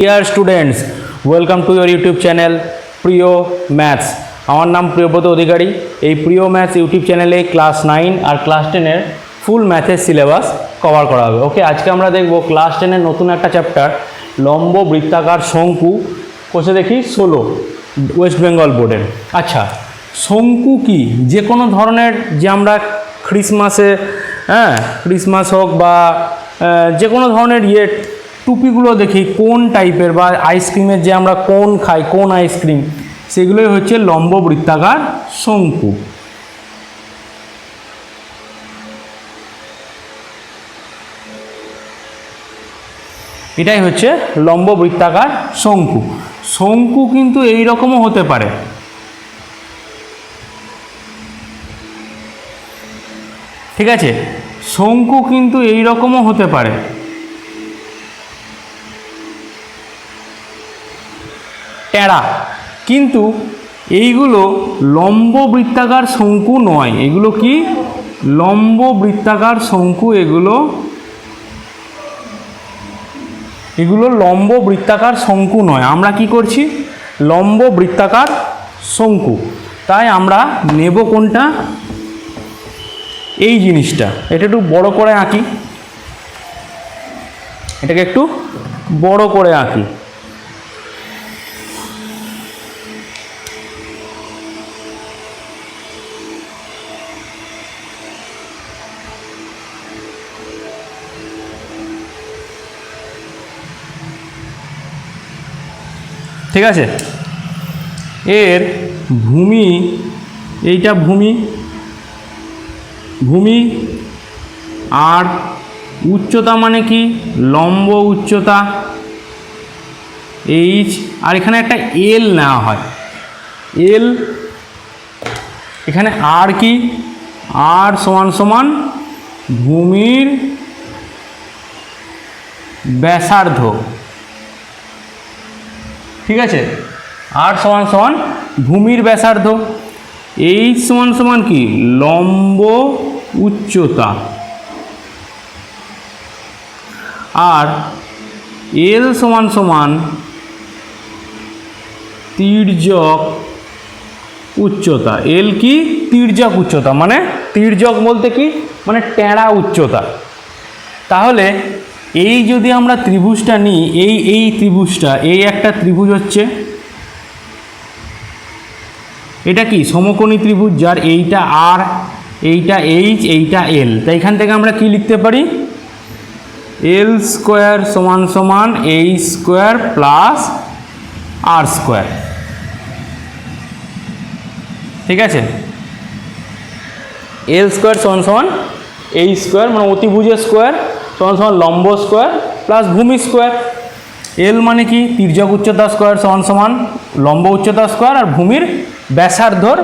Dear students, welcome to your YouTube channel প্রিয় maths. আমার নাম প্রিয়ব্রত অধিকারী। এই প্রিয় ম্যাথস ইউটিউব চ্যানেলে ক্লাস 9 আর ক্লাস 10 এর ফুল ম্যাথের সিলেবাস কভার করা হবে। ওকে, আজকে আমরা দেখব ক্লাস 10 এর নতুন একটা চ্যাপ্টার লম্ব বৃত্তাকার শঙ্কু। কোষে দেখি 16 ওয়েস্ট বেঙ্গল বোর্ডের। আচ্ছা, শঙ্কু কি? যে কোনো ধরনের যে আমরা ক্রিসমাসে ক্রিসমাস হোক বা যে কোনো ধরনের টুপিগুলো দেখি কোন টাইপের, বা আইসক্রিমের যে আমরা কোন খাই, কোন আইসক্রিম, সেগুলোই হচ্ছে লম্ব বৃত্তাকার শঙ্কু। এটাই হচ্ছে লম্ব বৃত্তাকার শঙ্কু। শঙ্কু কিন্তু এই রকমও হতে পারে। ঠিক আছে, শঙ্কু কিন্তু এই রকমও হতে পারে। টেরা, কিন্তু এইগুলো লম্ব বৃত্তাকার শঙ্কু নয়। এগুলো কি? লম্ব বৃত্তাকার শঙ্কু। এগুলো লম্ব বৃত্তাকার শঙ্কু নয়। আমরা কি করছি? লম্ব বৃত্তাকার শঙ্কু। তাই আমরা নেব কোনটা? এই জিনিসটা। এটা একটু বড় করে আঁকি, এটাকে একটু বড় করে আঁকি। ঠিক আছে, এর ভূমি, এইটা ভূমি আর উচ্চতা মানে কি? লম্ব উচ্চতা এইচ, আর এখানে একটা এল নেওয়া হয়। এল, এখানে আর কি? আর সমান সমান ভূমির ব্যাসার্ধ। ঠিক আছে, আর সমান সমান ভূমির ব্যাসার্ধ। এইচ সমান সমান কি? লম্ব উচ্চতা। আর এল সমান সমান তির্যক উচ্চতা। এল কি? তির্যক উচ্চতা। মানে তির্যক বলতে কি? মানে টেরা উচ্চতা। তাহলে এই যদি আমরা ত্রিভুজটা নিই, এই ত্রিভুজটা, এই একটা ত্রিভুজ হচ্ছে, এটা কি? সমকোণী ত্রিভুজ, যার এইটা আর, এইটা এইচ, এইটা এল। তাই এখান থেকে আমরা কি লিখতে পারি? এল স্কোয়ার সমান সমান এইচ স্কোয়ার প্লাস আর স্কোয়ার। ঠিক আছে, এল স্কোয়ার সমান সমান এইচ স্কোয়ার, মানে অতিভুজের স্কোয়ার সমান সমান লম্ব স্কোয়ার প্লাস ভূমি স্কোয়ার। এল মানে কি? তির্যক উচ্চতা স্কোয়ার সমান সমান লম্ব উচ্চতা স্কোয়ার আর ভূমির ব্যাসার্ধর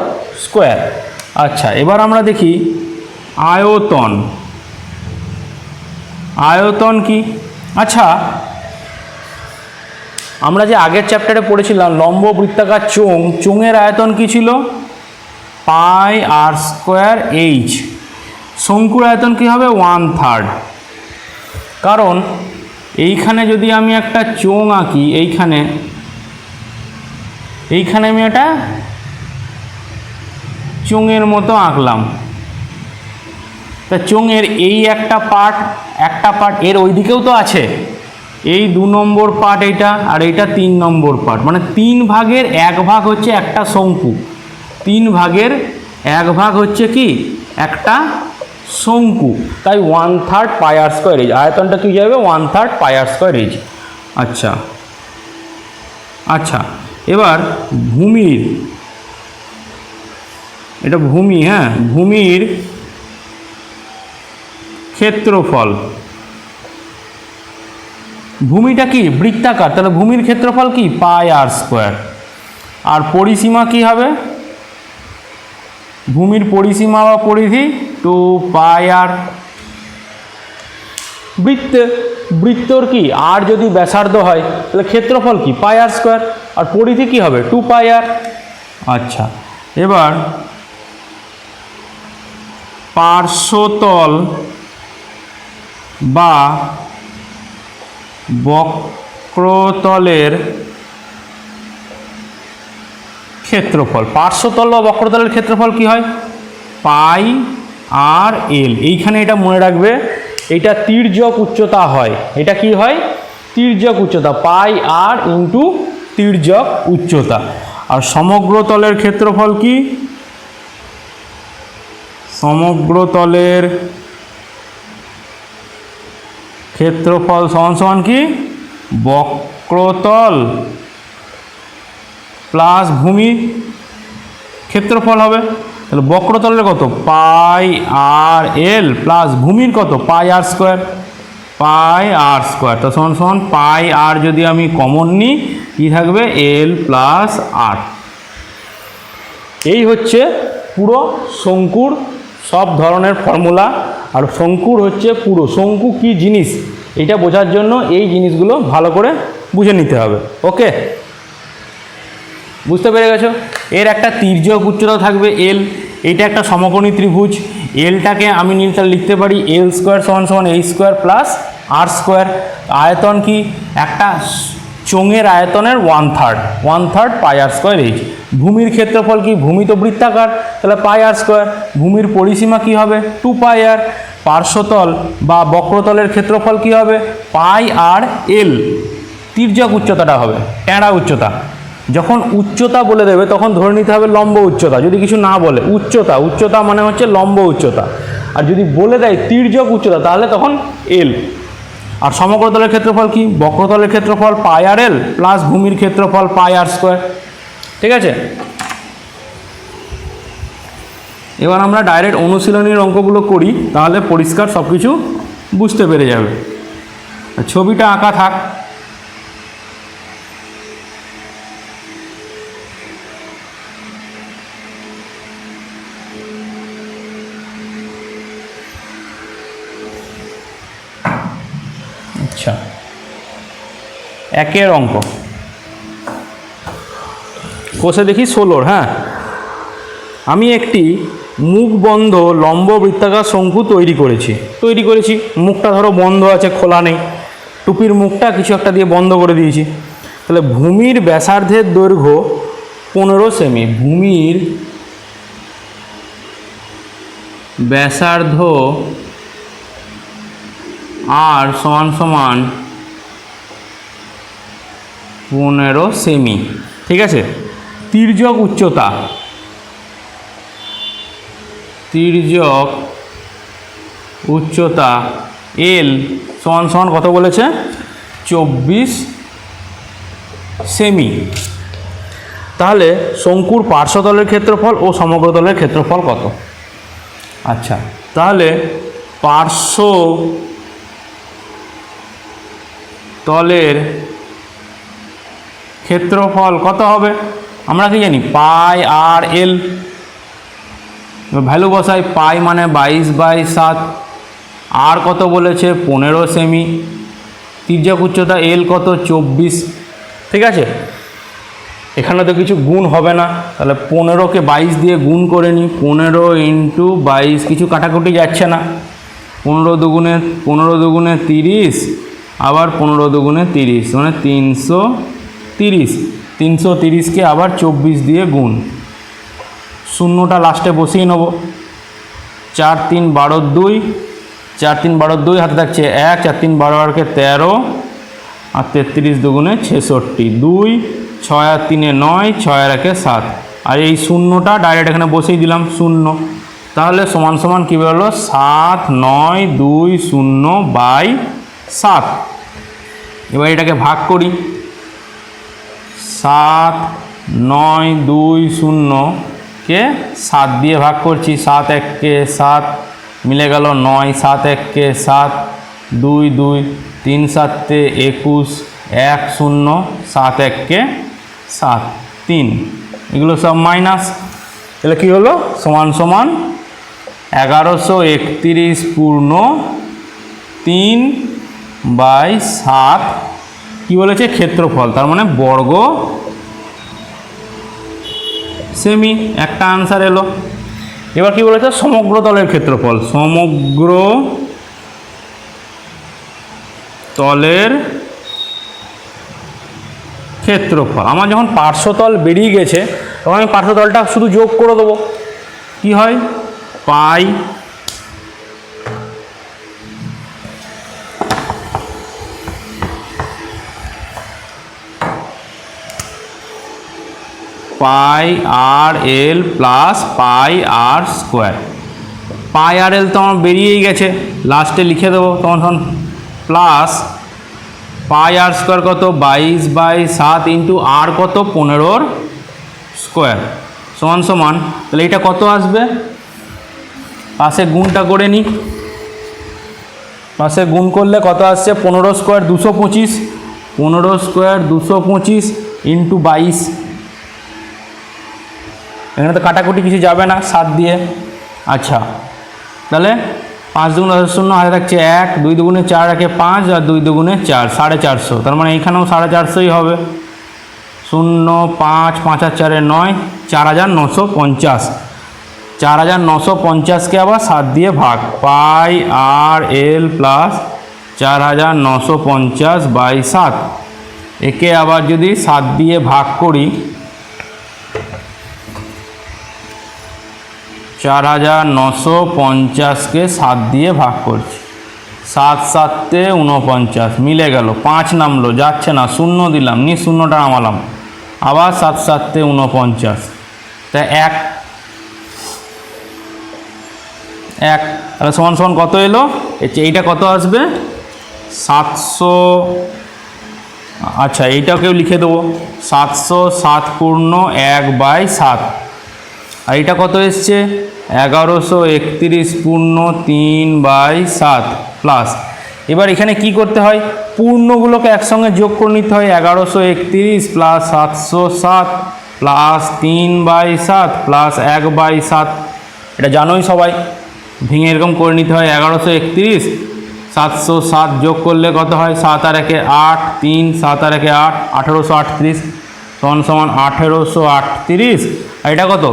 স্কোয়ার। আচ্ছা, এবার আমরা দেখি আয়তন। আয়তন কি? আচ্ছা, আমরা যে আগের চ্যাপ্টারে পড়েছিলাম লম্ব বৃত্তাকার চোঙের আয়তন কি ছিল? পাই আর স্কোয়ার এইচ। শঙ্কুর আয়তন কি হবে? 1/3। কারণ এইখানে যদি আমি একটা চোঙ আঁকি, এইখানে আমি একটা চোঙের মতো আঁকলাম। তা চোঙের এই একটা পার্ট এর ওইদিকেও তো আছে। এই 2 নম্বর পার্ট এইটা, আর এইটা 3 নম্বর পার্ট, মানে 3 ভাগের 1 ভাগ হচ্ছে একটা শঙ্কু। 3 ভাগের 1 ভাগ হচ্ছে কি? একটা শঙ্কু। তাই 1/3 পাই আর স্কোয়ার এইচ। আয়তনটা কি যাবে? 1/3 পাই আর স্কোয়ার এইচ। আচ্ছা, এবার ভূমির, এটা ভূমি, ভূমির ক্ষেত্রফল। ভূমিটা কি? বৃত্তাকার, তাহলে ভূমির ক্ষেত্রফল কি? পাই আর স্কোয়ার। আর পরিসীমা কি হবে? ভূমির পরিসীমা বা পরিধি 2 পাই আর। বৃত্তর কি? আর যদি ব্যাসার্ধ হয় তাহলে ক্ষেত্রফল কি? পাই আর স্কোয়ার। আর পরিধি কি হবে? 2 পাই আর। আচ্ছা, এবার পার্শ্বতল বা বক্র বক্রতলের ক্ষেত্রফল, পার্শ্বতল বা বক্রতলের ক্ষেত্রফল কি হয়? পাই আর এল। এইখানে এটা মনে রাখবে, এটা তির্যক উচ্চতা হয়। এটা কি হয়? তির্যক উচ্চতা, পাই আর ইন্টু তির্যক উচ্চতা। আর সমগ্র তলের ক্ষেত্রফল কি? সমগ্র তলের ক্ষেত্রফল সমান সমান কি? বক্রতল প্লাস ভূমি ক্ষেত্রফল হবে। তাহলে বক্রতলের কত? পাই আর এল প্লাস ভূমির কত? পাই আর স্কোয়ার। পাই আর স্কোয়ার তো সমান সমান পাই আর যদি আমি কমন নিই কী থাকবে? এল প্লাস আর। এই হচ্ছে পুরো শঙ্কুর সব ধরনের ফর্মুলা। আর শঙ্কুর হচ্ছে পুরো শঙ্কু কি জিনিস এটা বোঝার জন্য এই জিনিসগুলো ভালো করে বুঝে নিতে হবে। ওকে, বুঝতে পেরে গেছো? এর একটা তির্যক উচ্চতা থাকবে এল। এটা একটা সমকোণী ত্রিভুজ। এলটাকে আমি তাহলে লিখতে পারি এল স্কোয়ার সমান সমান এই স্কোয়ার প্লাস আর স্কোয়ার। আয়তন কি? একটা চোঙের আয়তনের 1/3 পাই আর স্কোয়ার এইচ। ভূমির ক্ষেত্রফল কি? ভূমি তো বৃত্তাকার, তাহলে পাই আর স্কোয়ার। ভূমির পরিসীমা কি হবে? 2 পাই আর। পার্শ্বতল বা বক্রতলের ক্ষেত্রফল কি হবে? পাই আর এল। তির্যক উচ্চতাটা হবে ট্যাঁড়া উচ্চতা। যখন উচ্চতা বলে দেবে তখন ধরে নিতে হবে লম্ব উচ্চতা। যদি কিছু না বলে উচ্চতা মানে হচ্ছে লম্ব উচ্চতা। আর যদি বলে দেয় তির্যক উচ্চতা তাহলে তখন এল। আর সমগ্রতলের ক্ষেত্রফল কি? বক্রতলের ক্ষেত্রফল পাই আর এল প্লাস ভূমির ক্ষেত্রফল পাই আর স্কোয়ার। ঠিক আছে, এবার আমরা ডাইরেক্ট অনুশীলনীর অঙ্কগুলো করি, তাহলে পরিষ্কার সব কিছু বুঝতে পেরে যাবে। ছবিটা আঁকা থাক। আচ্ছা, একের অঙ্ক কষে দেখি 16। হ্যাঁ, আমি একটি মুখ বন্ধ লম্ব বৃত্তাকার শঙ্কু তৈরি করেছি। মুখটা ধরো বন্ধ আছে, খোলা নেই। টুপির মুখটা কিছু একটা দিয়ে বন্ধ করে দিয়েছি। তাহলে ভূমির ব্যাসার্ধের দৈর্ঘ্য 15 সেমি। ভূমির ব্যাসার্ধ আর সমান সমান 15 সেমি। ঠিক আছে, তির্যক উচ্চতা এল সমান সমান কত বলেছে? 24 সেমি। তাহলে শঙ্কুর পার্শ্বতলের ক্ষেত্রফল ও সমগ্রতলের ক্ষেত্রফল কত? আচ্ছা, তাহলে পার্শ্বতলের ক্ষেত্রফল কত হবে? আমরা কি জানি? পাই আর এল। ভ্যালু বসাই। পাই মানে 22/7, আর কত বলেছে? 15 সেমি। তির্যক উচ্চতা এল কত? 24। ঠিক আছে, এখানে তো কিছু গুণ হবে না, তাহলে 15কে 22 দিয়ে গুণ করে নিই। 15 × 22, কিছু কাটাকুটি যাচ্ছে না। 15 দুগুণে 30, আবার 15 দুগুণে 30 মানে 330। 330কে আবার 24 দিয়ে গুণ, শূন্যটা লাস্টে বসিয়ে নেব। 4 3 12 2, 4 3 12 2 হাতে থাকছে 1, 4 3 12 আর 13, আর 33 দুগুণে 66, 2 6 আর 3 9, 6 আর 1 7। আর এই শূন্যটা ডাইরেক্ট এখানে বসিয়ে দিলাম 0। তাহলে সমান সমান কী বেরোলো? 7 9 2 0/7। এবার এটাকে ভাগ করি। 7 9 2 0কে 7 দিয়ে ভাগ করছি। 7 1 7 মিলে গেল 9, 7 1 7, 2 2, 3 7 21, 1 0, 7 1 7 3, এগুলো সব মাইনাস। তাহলে কী হলো? সমান সমান 1131 পূর্ণ 3/7 কি বলেছে? ক্ষেত্রফল, তার মানে বর্গ সেমি। একটা আনসার এলো। এবার কি বলেছে? সমগ্র তলের ক্ষেত্রফল। সমগ্র তলের ক্ষেত্রফল। আমার যখন পার্শ্বতল বেরিয়ে গেছে তখন আমি পার্শ্বতলটা শুধু যোগ করে দেবো। কি হয়, পাই পাই আর এল প্লাস পাই আর স্কোয়ার। পাই আর এল তো আমার বেরিয়েই গেছে, লাস্টে লিখে দেবো তখন প্লাস পাই আর স্কোয়ার কত 22/7 ইন্টু আর কত 15 স্কোয়ার সমান সমান, তাহলে এটা কত আসবে, পাশে গুণটা করে নিই। পাশে গুণ করলে কত আসছে 15 স্কোয়ার 225, 15 স্কোয়ার 225 ইন্টু 22। এখানে তো কাটাকুটি কিছু যাবে না 7 দিয়ে। আচ্ছা, তাহলে 5 দুগুণে 0, হাতে থাকছে 1, 2 দুগুণে 4 রাখে 5 আর 2 দুগুণে 4, 450। তার মানে এইখানেও 450ই হবে। 0, 5, 5 আর 4 9, 4950। 4950কে আবার 7 দিয়ে ভাগ, পাই আর এল প্লাস 4950/7। একে আবার যদি 7 দিয়ে ভাগ করি 4950কে 7 দিয়ে ভাগ করছি, 7 7 49 মিলে গেল, 5 নামলো, যাচ্ছে না, 0 দিলাম, নি 0টা নামালাম, আবার 7 7 49, তাই 1 তাহলে সমান সমান কত এলো, এইটা কত আসবে 700। আচ্ছা, এইটাকেও লিখে দেবো 707 পূর্ণ 1/7। আর এটা কত এসছে 1131 পূর্ণ 3/7 প্লাস। এবার এখানে কি করতে হয়, পূর্ণগুলোকে একসঙ্গে যোগ করে নিতে হয়। 1131 প্লাস 707 প্লাস 3/7 প্লাস 1/7, এটা জানোই সবাই, ভেঙে এরকম করে নিতে হয়। 1131 707 যোগ করলে কত হয়, 7 আর 1 8, 3 7 আর 1 8, 1838 সমান সমান 1838। আর এটা কত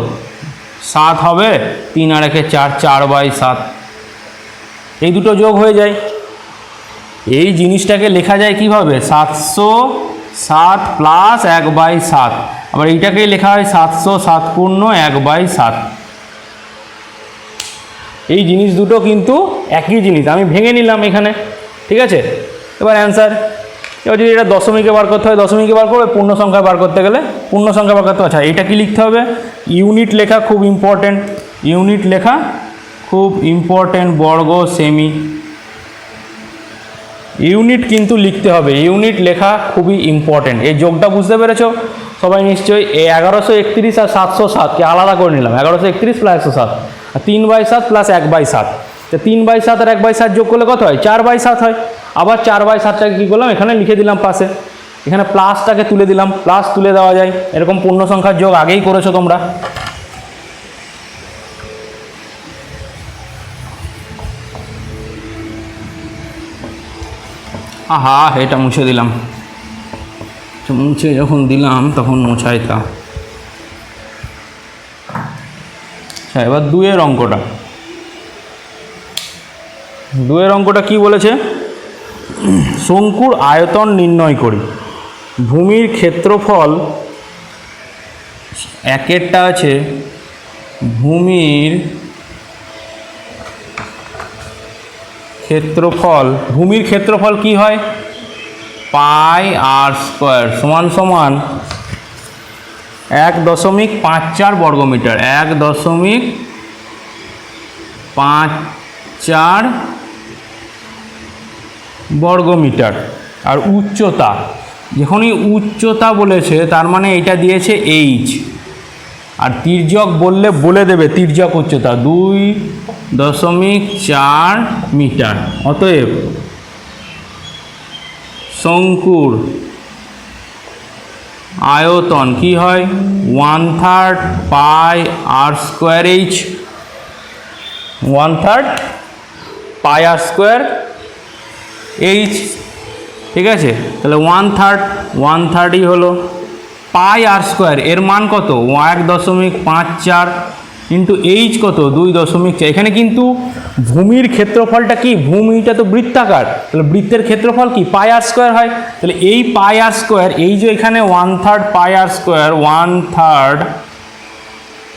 7 হবে, 3 আর 1 4, 4/7। এই দুটো যোগ হয়ে যায়। এই জিনিসটাকে লেখা যায় কিভাবে, 707 প্লাস 1/7। আবার এইটাকেই লেখা হয় 707 পূর্ণ 1/7। এই জিনিস দুটো কিন্তু একই জিনিস, আমি ভেঙে নিলাম এখানে, ঠিক আছে। এবার অ্যান্সার, এবার যদি এটা দশমিকে বার করতে হয় দশমিকে বার করবে, পূর্ণ সংখ্যা বার করতে গেলে পূর্ণ সংখ্যা বার করতে হয়। আচ্ছা, এটা কি লিখতে হবে, ইউনিট লেখা খুব ইম্পর্টেন্ট, ইউনিট লেখা খুব ইম্পর্টেন্ট, বর্গ সেমি ইউনিট কিন্তু লিখতে হবে, ইউনিট লেখা খুবই ইম্পর্টেন্ট। এই যোগটা বুঝতে পেরেছো সবাই নিশ্চয়ই। 1131 আর 707কে আলাদা করে নিলাম, 1131 প্লাস 107 আর 3/7 প্লাস 1/7। তো 3/7 আর 1/7 যোগ করলে কত হয়, 4/7 হয়। আবার 4/7টাকে কী করলাম, এখানে লিখে দিলাম পাশে, এখানে প্লাসটাকে তুলে দিলাম, প্লাস তুলে দেওয়া যায়, এরকম পূর্ণ সংখ্যার যোগ আগেই করেছো তোমরা। আহা, এটা মুছে দিলাম, মুছে যখন দিলাম তখন মোছাইতাম। আচ্ছা, এবার 2-এর অঙ্কটা, 2-এর অঙ্কটা কি বলেছে, শঙ্কুর আয়তন নির্ণয় করি, ভূমির ক্ষেত্রফল, একেরটা আছে ভূমির ক্ষেত্রফল, ভূমির ক্ষেত্রফল কি হয়, পাই আর স্কোয়ার সমান সমান 1.54 বর্গমিটার, 1.54 বর্গমিটার। আর উচ্চতা, যখনই উচ্চতা বলেছে তার মানে এটা দিয়েছে এইচ, আর তির্যক বললে বলে দেবে তির্যক উচ্চতা 2.4 মিটার। অতএব শঙ্কুর আয়তন কি হয়, 1/3 পাই আর স্কোয়ার এইচ, 1/3 পাই আর স্কোয়ার এইচ, ঠিক আছে। তাহলে 1/3ই হলো পাই আর স্কোয়ার, এর মান কত 1.54 ইন্টু এইচ কত 2.4। এখানে কিন্তু ভূমির ক্ষেত্রফলটা কি, ভূমিটা তো বৃত্তাকার, তাহলে বৃত্তের ক্ষেত্রফল কি পাই আর স্কোয়ার হয়। তাহলে এই পাই আর স্কোয়ার, এই যে এখানে 1/3 পাই আর স্কোয়ার, 1/3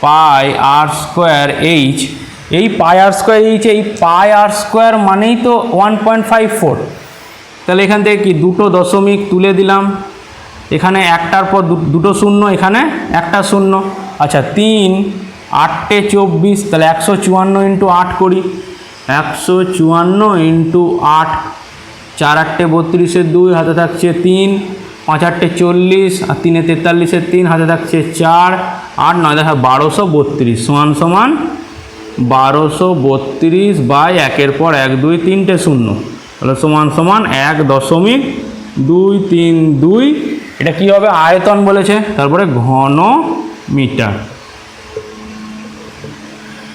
পাই আর স্কোয়ার এইচ, এই পাই আর স্কোয়ার এইচ, এই পাই আর স্কোয়ার মানেই তো 1.54। তাহলে এখান থেকে কি দুটো দশমিক তুলে দিলাম, এখানে একটার পর দুটো শূন্য, এখানে একটা শূন্য। আচ্ছা 3 8 24, তাহলে 154 ইন্টু 8 করি, 154 ইন্টু 8, 4 8 32 2, হাতে থাকছে 3, 5 8 40 আর 3 43 3, হাতে থাকছে 4, 8 9 দেখা 1232 সমান সমান 1232 বাই 1 পর 1 2 3টে শূন্য, তাহলে সমান সমান 1.232। এটা কি হবে, আয়তন বলেছে, তারপরে ঘন মিটার।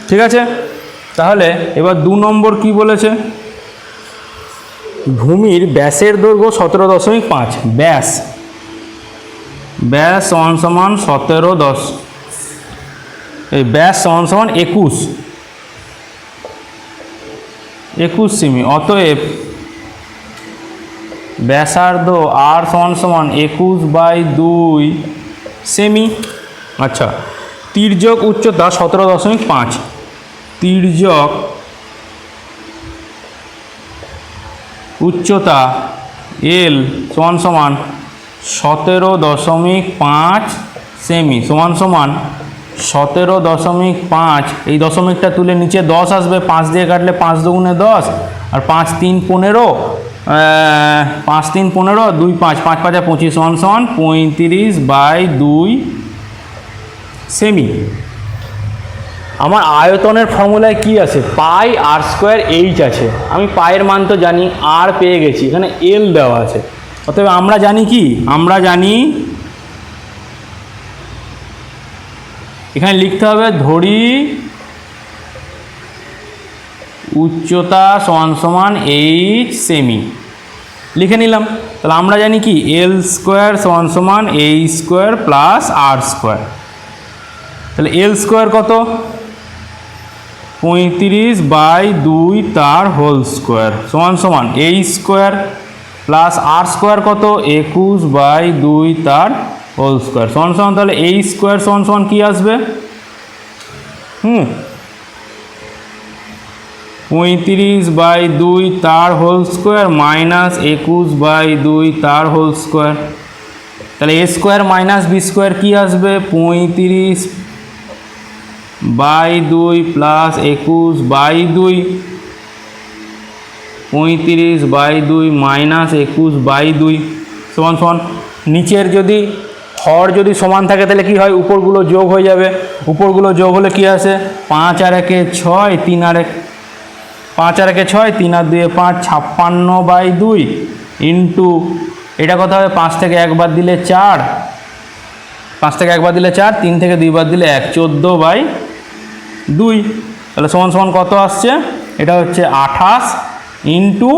ঠিক আছে, তাহলে এবার 2 নম্বর কি বলেছে, ভূমির ব্যাসের দৈর্ঘ্য 17.5, ব্যাস সমান সমান 17 এই ব্যাস সমান সমান 21 সেমি। অতএব ব্যাসার্ধ আর সমান সমান 21/2 সেমি। আচ্ছা, তির্যক উচ্চতা 17.5, তির্যক উচ্চতা এল সমান সমান 17.5 সেমি, সমান সমান 17.5। এই দশমিকটা তুলে নিচে 10 আসবে, 5 দিয়ে কাটলে 5 দুগুণে 10 আর 5 3 15, 5 3 15, 2 5 5 5 25 সমান সমান 35/2 সেমি। আমার আয়তনের ফর্মুলায় কি আছে, পাই আর স্কোয়ার এইচ আছে, আমি পায়ের মান তো জানি, আর পেয়ে গেছি, এখানে এল দেওয়া আছে। অতএব আমরা জানি কি, আমরা জানি এখানে লিখতে হবে ধরি উচ্চতা সমান সমান এইচ সেমি, লিখে নিলাম। তাহলে আমরা জানি কি এল স্কোয়ার সমান সমান এইচ স্কোয়ার প্লাস আর স্কোয়ার। তাহলে এল স্কোয়ার কত, 35/2 তার হোল স্কোয়ার সমান সমান এইচ স্কোয়ার প্লাস আর স্কোয়ার কত, 21/2 তার হোল স্কোয়ার সমান সমান, তাহলে এইচ স্কোয়ার সমান সমান কী আসবে, 35/2 তার হোল স্কোয়ার মাইনাস 21/2 তার হোল স্কোয়ার। তাহলে এ স্কোয়ার মাইনাস বি স্কোয়ার কী আসবে, 35/2 প্লাস 21/2, 35/2 মাইনাস 21/2 সমান সমান, নিচের যদি হর যদি সমান থাকে তাহলে কি হয়, উপরগুলো যোগ হয়ে যাবে, উপরগুলো যোগ হলে কি আসে, 5 আর 1 6, 3 আর 1 5 আর 1 6, 3 আর 2 5, 56/2 ইন্টু এটা কত হবে, 5 থেকে 1 বাদ দিলে 4, 5 থেকে 1 বাদ দিলে 4, 3 থেকে 2 বাদ দিলে 1, 14/2। তাহলে সমান সমান কত আসছে, এটা হচ্ছে 28 ইন্টু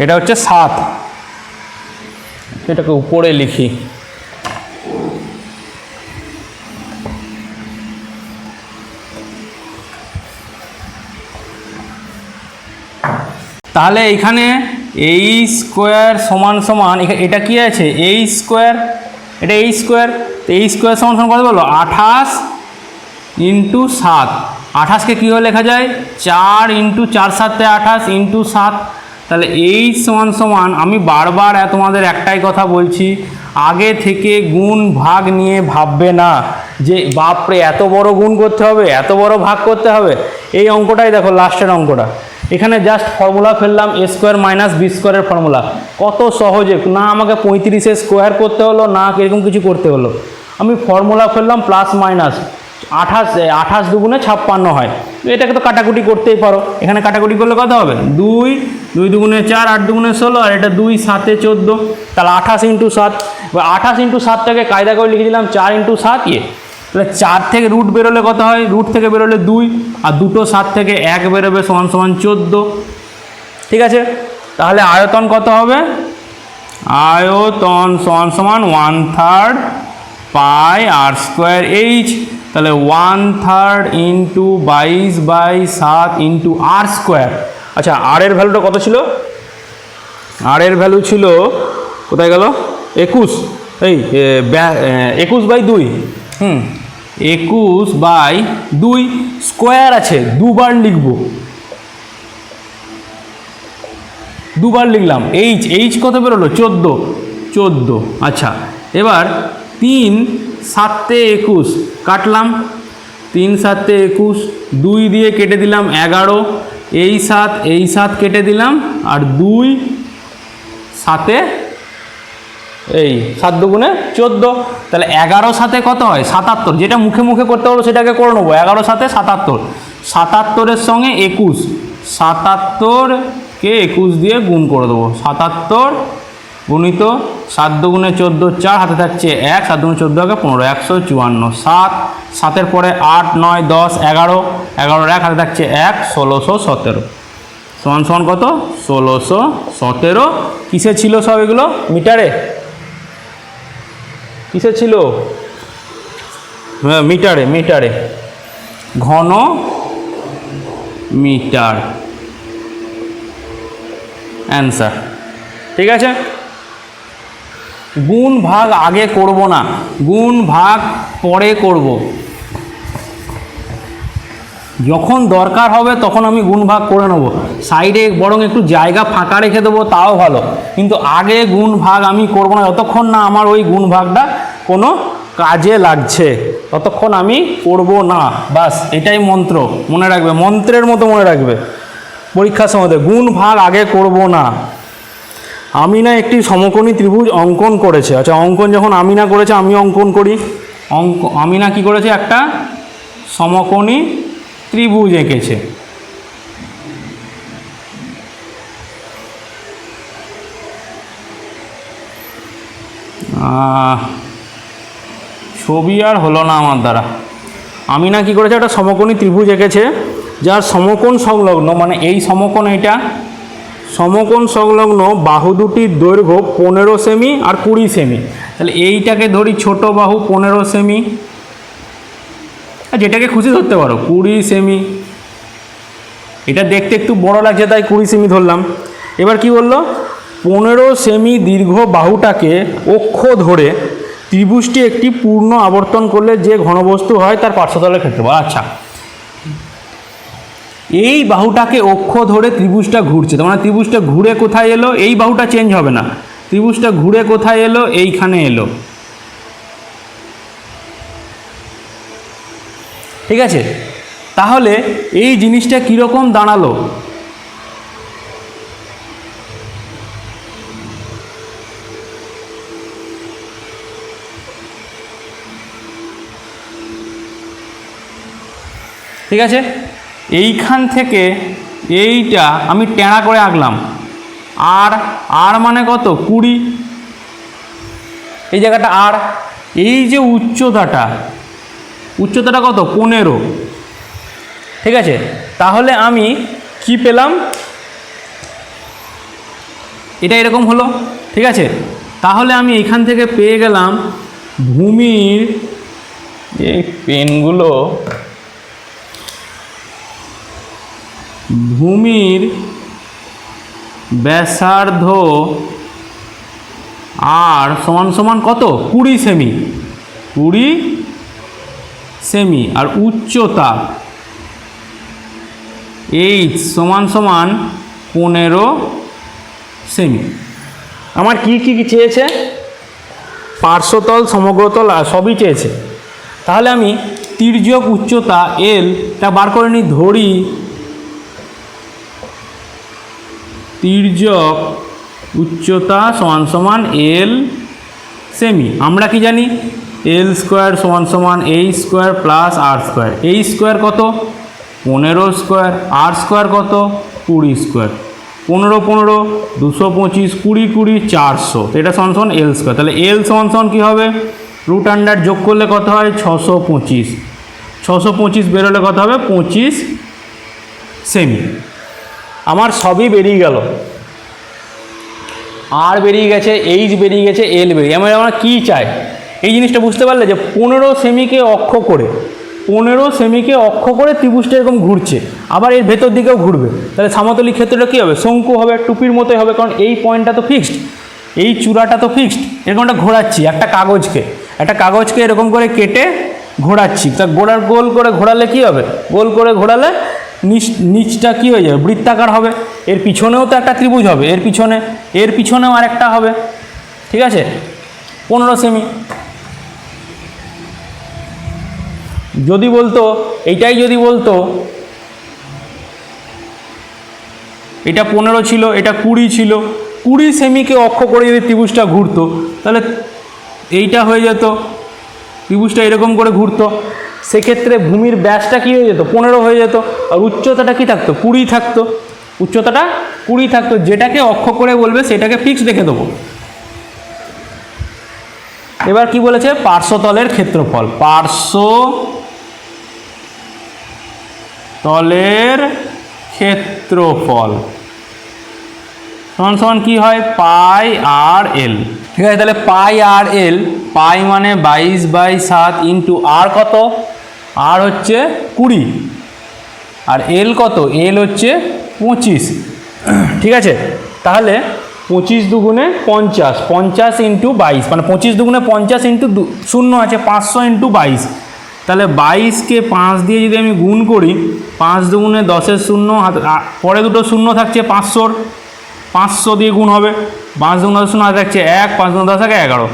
এটা হচ্ছে 7, এটাকে উপরে লিখি, তাহলে এখানে এইচ স্কোয়ার সমান সমান, এটা কি আছে এইচ স্কোয়ার, এটা এইচ স্কোয়ার, তো এইচ স্কোয়ার সমান সমান কত বলো, 28 ইন্টু 7, 28কে কীভাবে লেখা যায়, 4 ইন্টু 4 7 28 ইন্টু 7। তাহলে এইচ সমান সমান, আমি বারবার তোমাদের একটাই কথা বলছি, আগে থেকে গুণ ভাগ নিয়ে ভাববে না যে বাপরে এত বড় গুণ করতে হবে, এত বড় ভাগ করতে হবে। এই অঙ্কটাই দেখো, লাস্টের অঙ্কটা, এখানে জাস্ট ফর্মুলা ফেললাম, এ স্কোয়ার মাইনাস বি স্কোয়ারের ফর্মুলা, কত সহজে, না আমাকে 35 স্কোয়ার করতে হলো, না এরকম কিছু করতে হলো, আমি ফর্মুলা ফেললাম প্লাস মাইনাস, 28 দুগুণে 56 হয়, এটাকে তো কাটাকুটি করতেই পারো, এখানে কাটাকুটি করলে কত হবে, 2 দুগুণে 4, 8 দুগুণে 16, আর এটা 2 7 14, তাহলে 28 ইন্টু 7, 28 ইন্টু 7টাকে কায়দা করে লিখে দিলাম 4 ইন্টু 7 তাহলে 4 থেকে রুট বেরোলে কত হয়, রুট থেকে বেরোলে 2, আর দুটো 7 থেকে 1 বেরোবে সমান সমান 14। ঠিক আছে, তাহলে আয়তন কত হবে, আয়তন সমান সমান 1/3 পাই আর স্কোয়ার এইচ, তাহলে 1/3 ইন্টু 22/7 ইন্টু আর স্কোয়ার। আচ্ছা, আর এর ভ্যালুটা কত ছিল? আর এর ভ্যালু ছিল কোথায় গেল? 21, এই 21/2, 21/2 স্কোয়ার আছে, দুবার লিখব, দুবার লিখলাম। এইচ কত বেরোলো? 14। আচ্ছা, এবার 3 7 21 কাটলাম, 3 7 21, 2 দিয়ে কেটে দিলাম 11, এই 7 কেটে দিলাম, আর 2 7 এই 7 দুগুণে 14, তাহলে 11 7 কত হয়? 77। যেটা মুখে মুখে করতে পারবো সেটাকে করে নেবো। 11 7 77, 77-এর সঙ্গে 21, 77-কে 21 দিয়ে গুণ করে দেবো। 77 গুণিত 7 দুগুণে 14 4, হাতে থাকছে 1, 7 দুগুণে 14 আগে 15, 154। 7-এর পরে 8 9 10 11, 11-এর 1 হাতে থাকছে 1, 1617 সমান কত? 1617। কিসে ছিল সব এগুলো? মিটারে। কিসে ছিল? মিটারে, ঘন মিটার অ্যান্সার। ঠিক আছে, গুণ ভাগ আগে করব না, গুণ ভাগ পরে করব। যখন দরকার হবে তখন আমি গুণ ভাগ করে নেব, সাইডে বরং একটু জায়গা ফাঁকা রেখে দেবো, তাও ভালো, কিন্তু আগে গুণ ভাগ আমি করব না। যতক্ষণ না আমার ওই গুণ ভাগটা কোনো কাজে লাগছে ততক্ষণ আমি করব না। বাস এটাই মন্ত্র, মনে রাখবে, মন্ত্রের মতো মনে রাখবে পরীক্ষার সময়। গুণ ভাগ আগে করব না। আমিনা একটি সমকোণী ত্রিভুজ অঙ্কন করেছে। আচ্ছা, অঙ্কন যখন আমিনা করেছে আমি অঙ্কন করি। আমিনা কি করেছে? একটা সমকোণী ত্রিভুজ এঁকেছে। ছবি আর হলো না আমার দ্বারা। আমিনা কি করেছে? একটা সমকোণী ত্রিভুজ এঁকেছে যার সমকোণ সংলগ্ন, মানে এই সমকোণ, এটা সমকোণ সংলগ্ন বাহু দুটির দৈর্ঘ্য 15 সেমি আর 20 সেমি। তাহলে এইটাকে ধরি ছোট বাহু 15 সেমি, যেটাকে খুশি ধরতে পারো 20 সেমি। এটা দেখতে একটু বড় লাগছে তাই 20 সেমি ধরলাম। এবার কি বললো? 15 সেমি দীর্ঘ বাহুটাকে অক্ষ ধরে ত্রিভুজটি একটি পূর্ণ আবর্তন করলে যে ঘনবস্তু হয় তার পার্শ্বতলের ক্ষেত্রফল। আচ্ছা, এই বাহুটাকে অক্ষ ধরে ত্রিভুজটা ঘুরছে, তার মানে ত্রিভুজটা ঘুরে কোথায় এলো? এই বাহুটা চেঞ্জ হবে না, ত্রিভুজটা ঘুরে কোথায় এলো? এইখানে এলো। ঠিক আছে, তাহলে এই জিনিসটা কীরকম দাঁড়ালো? ঠিক আছে, এইখান থেকে এইটা আমি টেঁড়া করে আঁকলাম, আর মানে কত? 20। এই জায়গাটা আর, এই যে উচ্চতাটা কত? 15। ঠিক আছে, তাহলে আমি কি পেলাম? এটা এরকম হলো। ঠিক আছে, তাহলে আমি এখান থেকে পেয়ে গেলাম ভূমির, এই পেনগুলো, ভূমির ব্যাসার্ধ আর সমান কত? 20 সেমি, 20 সেমি, আর উচ্চতা এইচ সমান 15 সেমি। আমার কি চেয়েছে? পার্শ্বতল, সমগ্রতল আর সবই চেয়েছে। তাহলে আমি তির্যক উচ্চতা এলটা বার করে নিই। ধরি তির্যক উচ্চতা সমান এল সেমি। আমরা কি জানি? এল স্কোয়ার সমান এইচ স্কোয়ার প্লাস আর স্কোয়ার। এইচ স্কোয়ার কত? 15 স্কোয়ার, আর স্কোয়ার কত? 20 স্কোয়ার। 15 15 225, 20 20 400, এটা সমান এল স্কোয়ার। তাহলে এল সমান কী হবে? রুট আন্ডার যোগ করলে কত হয়? 625। 625 বেরোলে কত হবে? 25 সেমি। আমার সবই বেরিয়ে গেল, আর বেরিয়ে গেছে, এইচ বেরিয়ে গেছে, এল বেরিয়ে। আমরা কী চাই? এই জিনিসটা বুঝতে পারলে যে 15 সেমিকে অক্ষ করে 15 সেমিকে অক্ষ করে ত্রিভুজটা এরকম ঘুরছে, আবার এর ভেতর দিকেও ঘুরবে, তাহলে সমতলিক ক্ষেত্রটা কী হবে? শঙ্কু হবে, টুপির মতোই হবে, কারণ এই পয়েন্টটা তো ফিক্সড, এই চূড়াটা তো ফিক্সড। এরকমটা ঘোরাচ্ছি একটা কাগজকে এরকম করে কেটে ঘোরাচ্ছি, তা গোল করে ঘোরালে কী হবে? গোল করে ঘোরালে নিচটা কী হয়ে যাবে? বৃত্তাকার হবে। এর পিছনেও তো একটা ত্রিভুজ হবে, এর পিছনেও আরেকটা হবে, ঠিক আছে? 15 সেমি। যদি বলতো এইটাই, যদি বলতো এটা 15 ছিল, এটা 20 ছিল, 20 সেমিকে অক্ষ করে যদি ত্রিভুজটা ঘুরতো, তাহলে এইটা হয়ে যেত, ত্রিভুজটা এরকম করে ঘুরতো, সেক্ষেত্রে ভূমির ব্যাসটা কী হয়ে যেত? 15 হয়ে যেত, আর উচ্চতাটা কী থাকতো? 20 থাকতো, উচ্চতাটা 20 থাকতো। যেটাকে অক্ষ করে বলবে সেটাকে ফিক্স দেখে দেবো। এবার কি বলেছে? পার্শ্বতলের ক্ষেত্রফল, পার্শ্বতলের ক্ষেত্রফল সমান সমান কি হয়? পাই আর এল। ঠিক আছে, তাহলে পাই আর এল, পাই মানে 22/7 ইন্টু আর কত? আর হচ্ছে 20, আর এল কত? এল হচ্ছে 25। ঠিক আছে, তাহলে 25 দুগুণে 50, 50 ইন্টু 22, মানে 25 দুগুণে 50 ইন্টু 0 আছে 500 ইন্টু 22, তাহলে 22কে 5 দিয়ে যদি আমি গুণ করি, 5 দুগুণে 10-এর 0, পরে দুটো 0 থাকছে 500, 500 দিয়ে গুণ হবে, 5 দুগুণে 10 0 থাকছে 1, 5 দুগুণে 10 থাকে 11,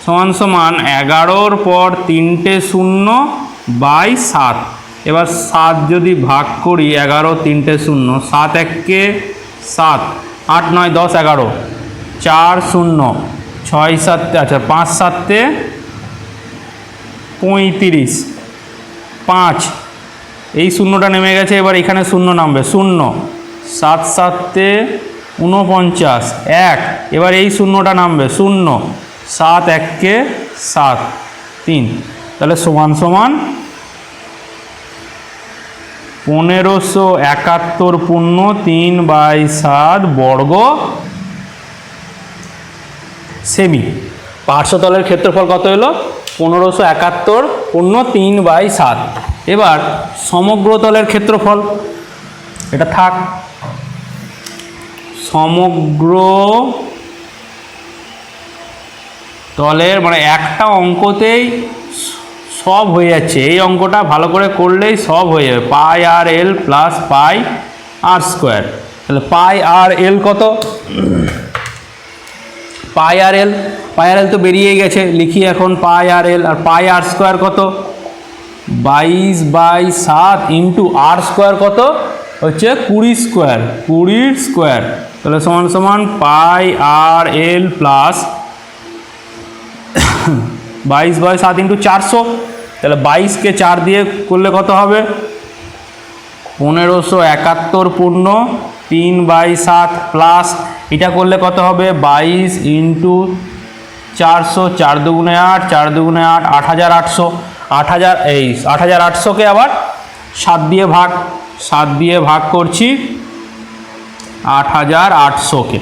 সমান সমান 11-র পর 3টে 0/7। এবার 7 যদি ভাগ করি, 11, 3টে 0, 7 1-কে 7, 8 9 10 11, 4 0, 6 7, আচ্ছা 5 7-তে 35, 5, এই শূন্যটা নেমে গেছে, এবার এখানে 0 নামবে, 0, 7 7-তে 49, 1, এবার এই শূন্যটা নামবে, 0, 7 1-কে 7, 3, তাহলে সমান সমান 1571 পূর্ণ 3/7 বর্গ সেমি। পার্শ্বতলের ক্ষেত্রফল কত হলো? 1571 পূর্ণ 3/7। এবার সমগ্রতলের ক্ষেত্রফল, এটা থাক, সমগ্র তলের মানে একটা অঙ্কতেই সব হয়ে যাচ্ছে, এই অঙ্কটা ভালো করে করলেই সব হয়ে যাবে। পাই আর এল প্লাস পাই আর স্কোয়ার, তাহলে পাই আর এল কত? পাই আর এল তো বেরিয়ে গেছে, লিখি এখন পাই আর এল। আর পাই আর স্কোয়ার কত? 22/7 ইন্টু আর স্কোয়ার কত? হচ্ছে 20 স্কোয়ার, 20 স্কোয়ার, তাহলে সমান সমান পাই আর এল প্লাস 22/7 ইন্টু 400, তাহলে 22কে 4 দিয়ে করলে কত হবে? 1571 পূর্ণ 3/7 প্লাস এটা করলে কত হবে? 22 ইন্টু 400, 4 দুগুণে 8, 4 দুগুণে 8, 8800, 8800কে আবার 7 দিয়ে ভাগ করছি, 8800কে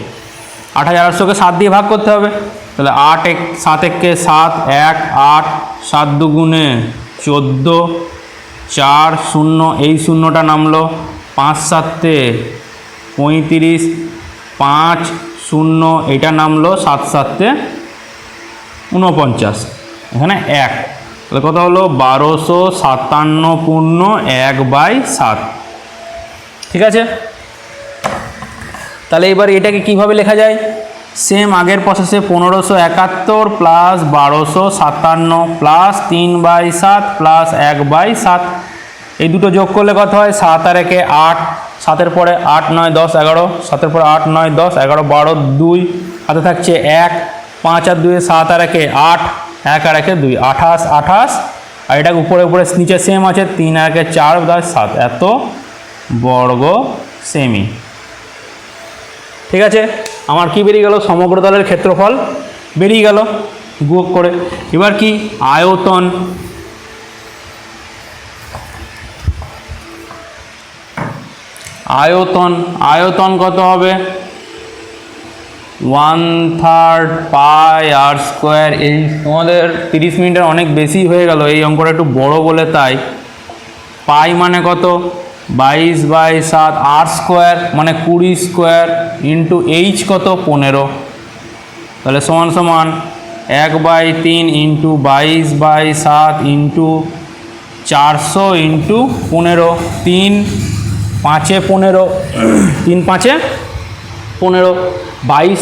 7 দিয়ে ভাগ করতে হবে, তাহলে 8 1 7 1-কে 7, 1 8, 7 দুগুণে 14, 4 0, এই শূন্যটা নামলো, 5 7-তে 35, 5 0, এটা নামলো, 7 7-তে 49, এখানে 1, তাহলে কত হলো? 1257 পূর্ণ 1/7। ঠিক আছে, তাহলে এবার এটাকে কিভাবে লেখা যায়? সেম আগের প্রসেসে 1571 প্লাস 1257 প্লাস 3/7 প্লাস 1/7, এই দুটো যোগ করলে কত হয়? 7 আর 1-এ 8, 7-এর পরে 8 9 10 11, 7-এর পরে 8 9 10 11 12 2, হাতে থাকছে 1, 5 আর 2-এ 7 আর 1-এ 8, 1 আর 1-এ 2, 28, আর এটা উপরে নিচে সেম আছে, 3 আর 1-এ 4 10 7, এত বর্গ সেমি। ঠিক আছে, আমার কি বেরিয়ে গেল? সমগ্রতলের ক্ষেত্রফল বেরিয়ে গেল যোগ করে। এবার কি? আয়তন। আয়তন কত হবে? 1/3 পাই আর স্কোয়ার। এই তোমাদের 30 মিনিটের অনেক বেশি হয়ে গেল, এই অঙ্কটা একটু বড় বলে তাই। পাই মানে কত? 22/7, আর স্কোয়ার মানে 20 স্কোয়ার ইন্টু এইচ কত? 15। তাহলে সমান সমান 1/3 ইন্টু 22/7 ইন্টু 400 ইন্টু 15। 3 5 15, 3 5 15, 22,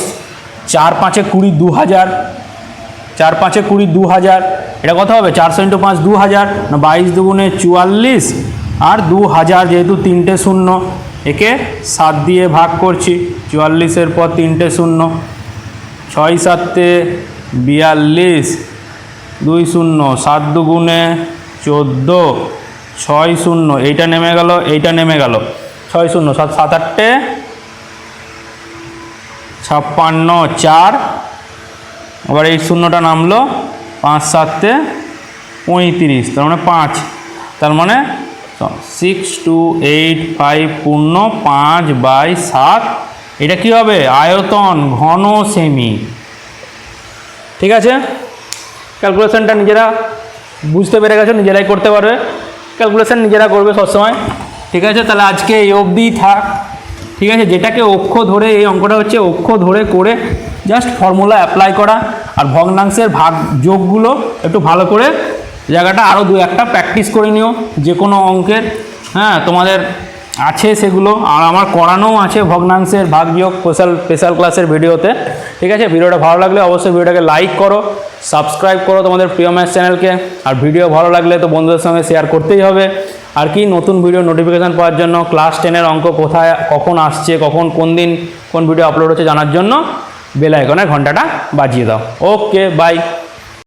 4 5 20, 2000, 4 5 20, 2000। এটা কত হবে? 400 ইন্টু 5 2000, না 22 দুগুণে 44 আর 2000, যেহেতু 3টে শূন্য একে 7 দিয়ে ভাগ করছি। 44-এর পর 3টে শূন্য, 6 7 42, 2 শূন্য, 7 দুগুণে 14, 6 শূন্য, এইটা নেমে গেল, এইটা নেমে গেল, 6 শূন্য, 7 7 8 56, 4, আবার এই শূন্যটা নামলো, 5 7 35, তার মানে 5, তার মানে 6 2 8 5 পূর্ণ 5/7। এটা কি হবে? আয়তন ঘন সেমি। ঠিক আছে, ক্যালকুলেশনটা নিজেরা বুঝতে পেরে গেছো, নিজেরাই করতে পারবে, ক্যালকুলেশন নিজেরা করবে সবসময়। ঠিক আছে, তাহলে আজকে এই অবধিই থাক। ঠিক আছে, যেটাকে অক্ষ ধরে, এই অঙ্কটা হচ্ছে অক্ষ ধরে করে জাস্ট ফর্মুলা অ্যাপ্লাই করা, আর ভগ্নাংশের ভাগ যোগগুলো একটু ভালো করে জায়গাটা আরও 2-1টা প্র্যাকটিস করে নিও যে কোনো অঙ্কের। হ্যাঁ, তোমাদের আছে সেগুলো, আর আমার করানোও আছে ভগ্নাংশের ভাগ বিয়োগ স্পেশাল ক্লাসের ভিডিওতে। ঠিক আছে, ভিডিওটা ভালো লাগলে অবশ্যই ভিডিওটাকে লাইক করো, সাবস্ক্রাইব করো তোমাদের প্রিয় ম্যাথস চ্যানেলকে, আর ভিডিও ভালো লাগলে তো বন্ধুদের সঙ্গে শেয়ার করতেই হবে। আর কি, নতুন ভিডিও নোটিফিকেশান পাওয়ার জন্য, ক্লাস 10-এর অঙ্ক কোথায় কখন আসছে, কখন কোন দিন কোন ভিডিও আপলোড হচ্ছে জানার জন্য বেল আইকনের ঘন্টাটা বাজিয়ে দাও। ওকে, বাই।